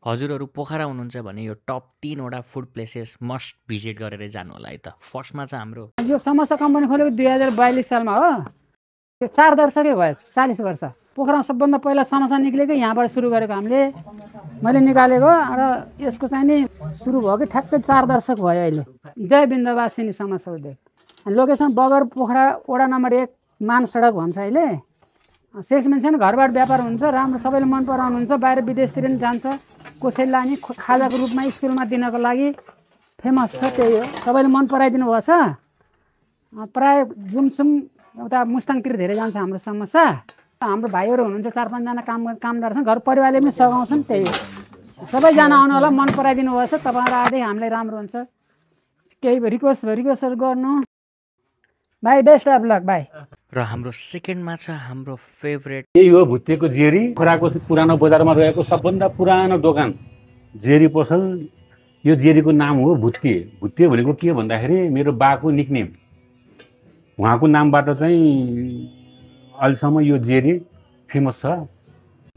हजुरहरू पोखरा हुनुहुन्छ भने यो टप 3 वटा फुड प्लेसेस मस्ट भिजिट गरेर जानु होला है त। फर्स्टमा चाहिँ हाम्रो यो समोसा कम्पनी खोलेको 2042 सालमा हो। त्यो 4 दशकै भयो, 40 वर्ष। पोखरामा सबभन्दा पहिला समोसा निक्लेको यहाँबाट सुरु गरेको हामीले, मैले निकालेको र यसको चाहिँ नि सुरु भयो कि ठ्याक्कै 4 दशक भयो अहिले। जय बिन्दवासिनी समोसा उद्योग। लोकेसन बगर पोखरा वडा नम्बर 1 मान सडक भन्छ अहिले। सेल्सम्यान छैन, घरबाट व्यापार हुन्छ, राम्रो, सबैले मन पराउनुहुन्छ। बाहिर विदेशतिर पनि जान्छ, कसैले लाने खाजाको रूपमा स्कुलमा दिनको लागि फेमस छ। त्यही हो, सबैले मन पराइदिनु भएको छ। प्राय जुमसुम उता मुस्ताङतिर धेरै जान्छ हाम्रो समस्या। हाम्रो भाइहरू हुनुहुन्छ 4-5 जना कामदार छन्, घर परिवारले पनि सघाउँछन्। त्यही हो, सबैजना आउनु होला, मन पराइदिनु भएको छ। तपाईँहरू आएदेखि हामीलाई राम्रो हुन्छ। केही रिक्वेस्टहरू गर्नु भाइ। बेस्ट अफ लक भाइ। र हाम्रो सेकेन्डमा छ हाम्रो फेभरेट, यही हो भुत्तेको जेरी। पोखराको पुरानो बजारमा रहेको सबभन्दा पुरानो दोकान जेरी पसल। यो जेरीको नाम हो भुत्ते। भुत्ते भनेको के भन्दाखेरि मेरो बाको निकनेम, उहाँको नामबाट चाहिँ अहिलेसम्म यो जेरी फेमस छ।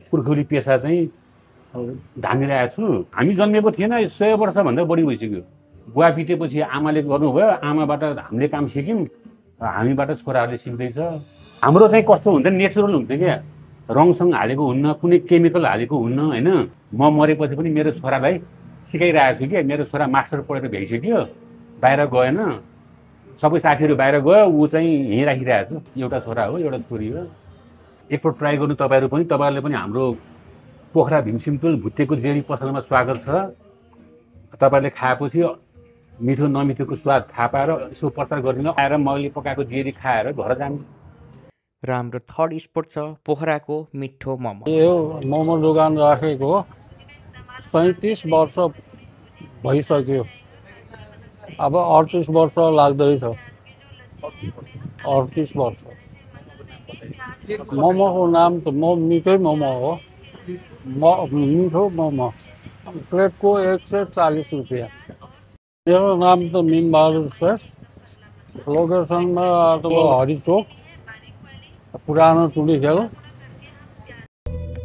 पुर्खौली पेसा चाहिँ धानिरहेको छु। हामी जन्मेको थिएन, 100 वर्षभन्दा बढी भइसक्यो। बुवा पिटेपछि आमाले गर्नुभयो, आमाबाट हामीले काम सिक्यौँ, हामीबाट छोराहरूले सिक्दैछ। हाम्रो चाहिँ कस्तो हुन्छ, नेचुरल हुन्छ क्या, रङसँग हालेको हुन्न, कुनै केमिकल हालेको हुन्न होइन। म मरेपछि पनि मेरो छोरालाई सिकाइरहेको छु क्या। मेरो छोरा मास्टर पढेर भ्याइसक्यो, बाहिर गएन, सबै साथीहरू बाहिर गयो, ऊ चाहिँ यहीँ राखिरहेको छु। एउटा छोरा हो, एउटा छोरी हो। एकपल्ट ट्राई गर्नु तपाईँहरू पनि। तपाईँहरूले पनि हाम्रो पोखरा भीमसिमटोल भुत्तेको जेरी पसलमा स्वागत छ। तपाईँहरूले खाएपछि मिठो नमिठोको स्वाद थाहा पाएर यसो प्रचार गरिदिनु, आएर मैले पकाएको जेरी खाएर घर जानु। र हाम्रो थर्ड स्पोट छ पोखराको मिठो मोमो। यो मोमो दोकान राखेको 37 वर्ष भइसक्यो। अब 38 वर्ष लाग्दैछ। 38 वर्ष। मोमोको नाम त मिठै मोमो हो। मिठो मोमो प्लेटको 140 रुपियाँ। मेरो नाम त मिमबहादुर श्रेष्ठ। लोकेसनमा हरिचोक, पुरानो टुडीखेल।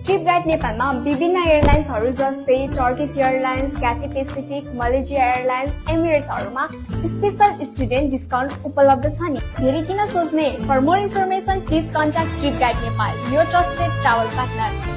ट्रिप गाइड नेपालमा विभिन्न एयरलाइन्सहरू जस्तै Turkish Airlines, Cathay Pacific, Malaysia Airlines, एमिरेट्सहरूमा स्पेशल स्टुडेन्ट डिस्काउन्ट उपलब्ध छ नि। धेरै किन सोच्ने? For more information please contact trip guide Nepal, your trusted travel partner.